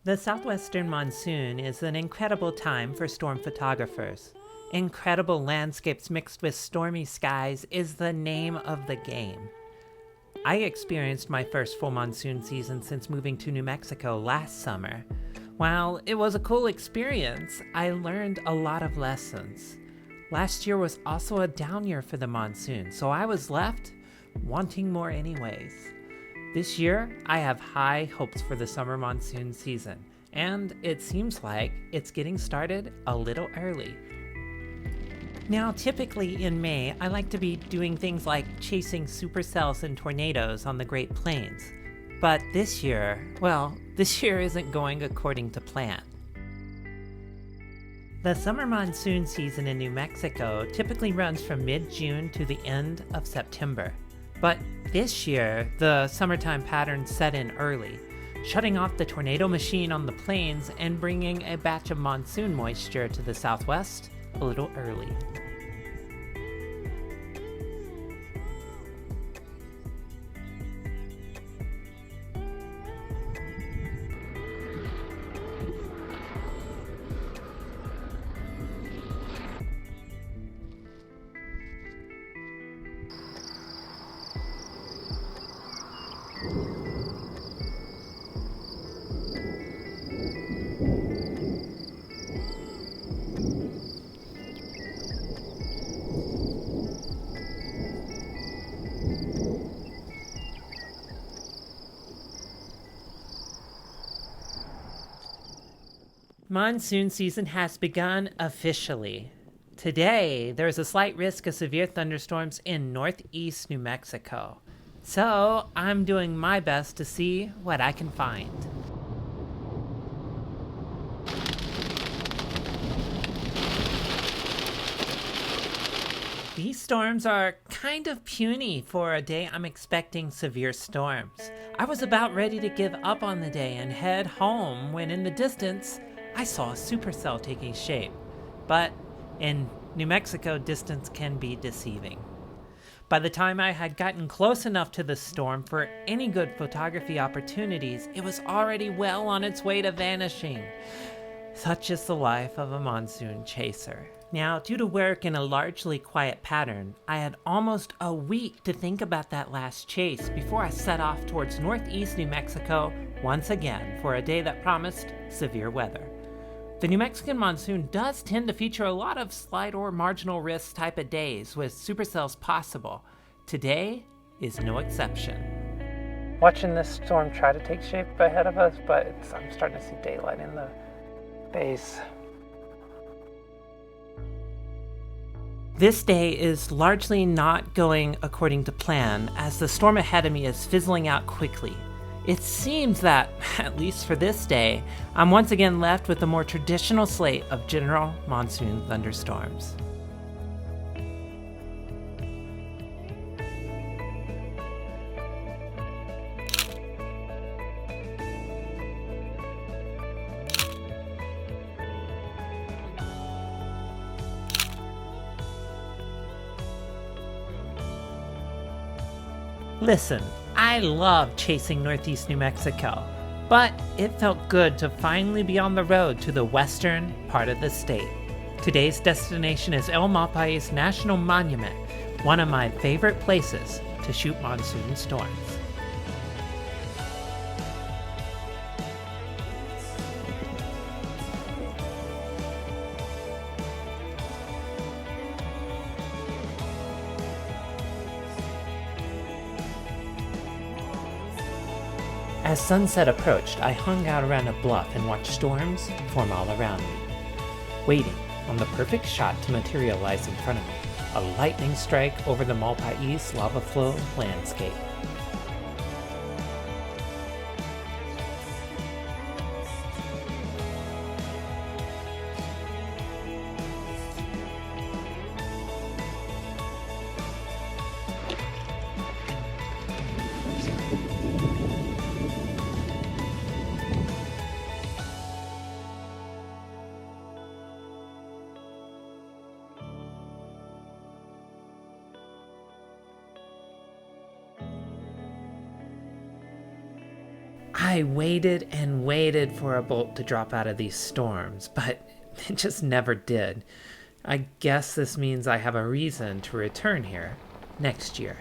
The southwestern monsoon is an incredible time for storm photographers. Incredible landscapes mixed with stormy skies is the name of the game. I experienced my first full monsoon season since moving to New Mexico last summer. While it was a cool experience, I learned a lot of lessons. Last year was also a down year for the monsoon, so I was left wanting more anyways. This year, I have high hopes for the summer monsoon season, and it seems like it's getting started a little early. Now, typically in May, I like to be doing things like chasing supercells and tornadoes on the Great Plains. But this year isn't going according to plan. The summer monsoon season in New Mexico typically runs from mid-June to the end of September. But this year, the summertime pattern set in early, shutting off the tornado machine on the plains and bringing a batch of monsoon moisture to the southwest a little early. Monsoon season has begun officially. Today, there is a slight risk of severe thunderstorms in northeast New Mexico. So, I'm doing my best to see what I can find. These storms are kind of puny for a day I'm expecting severe storms. I was about ready to give up on the day and head home when in the distance, I saw a supercell taking shape. But in New Mexico, distance can be deceiving. By the time I had gotten close enough to the storm for any good photography opportunities, it was already well on its way to vanishing. Such is the life of a monsoon chaser. Now, due to work in a largely quiet pattern, I had almost a week to think about that last chase before I set off towards northeast New Mexico once again for a day that promised severe weather. The New Mexican monsoon does tend to feature a lot of slight or marginal risk type of days with supercells possible. Today is no exception. Watching this storm try to take shape ahead of us, but I'm starting to see daylight in the base. This day is largely not going according to plan as the storm ahead of me is fizzling out quickly. It seems that, at least for this day, I'm once again left with a more traditional slate of general monsoon thunderstorms. Listen, I love chasing northeast New Mexico, but it felt good to finally be on the road to the western part of the state. Today's destination is El Malpais National Monument, one of my favorite places to shoot monsoon storms. As sunset approached, I hung out around a bluff and watched storms form all around me, waiting on the perfect shot to materialize in front of me, a lightning strike over the Malpais lava flow landscape. I waited and waited for a bolt to drop out of these storms, but it just never did. I guess this means I have a reason to return here next year.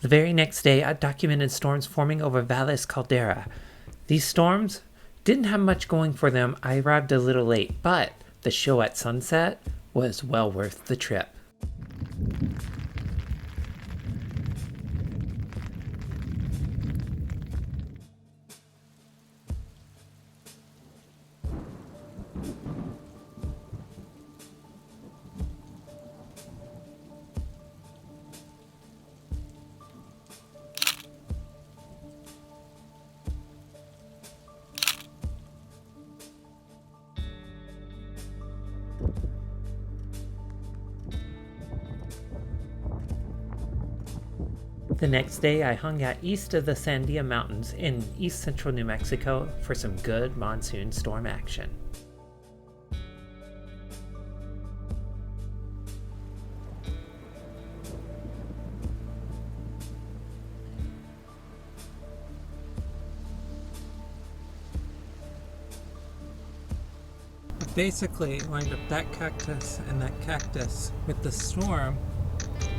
The very next day, I documented storms forming over Valles Caldera. These storms didn't have much going for them. I arrived a little late, but the show at sunset was well worth the trip. The next day, I hung out east of the Sandia Mountains in east central New Mexico for some good monsoon storm action. Basically, lined up that cactus and that cactus with the storm,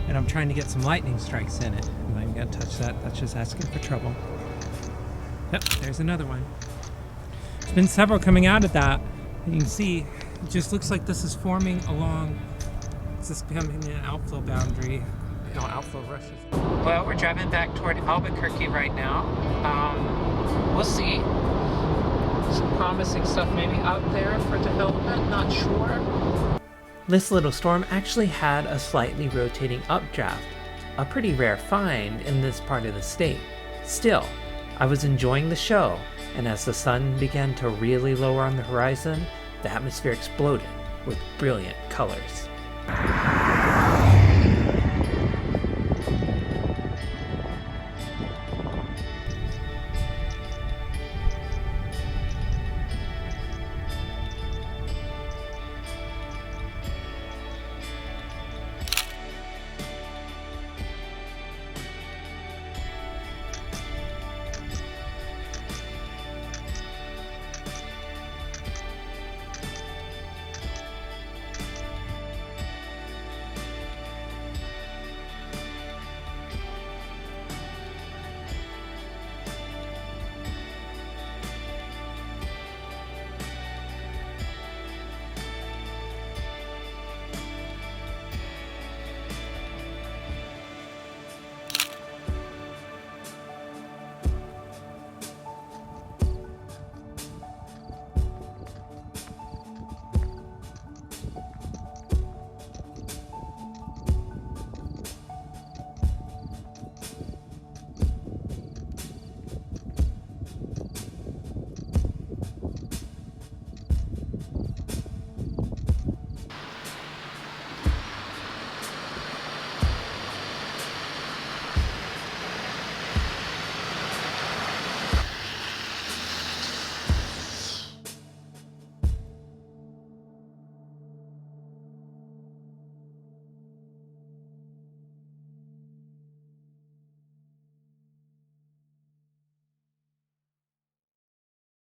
and I'm trying to get some lightning strikes in it. I'm not even gonna touch that. That's just asking for trouble. Yep, there's another one. There's been several coming out of that. And you can see, it just looks like this is forming along, it's just becoming an outflow boundary. No, outflow rushes. Well, we're driving back toward Albuquerque right now. We'll see. Some promising stuff maybe out there for development, not sure. This little storm actually had a slightly rotating updraft, a pretty rare find in this part of the state. Still, I was enjoying the show, and as the sun began to really lower on the horizon, the atmosphere exploded with brilliant colors.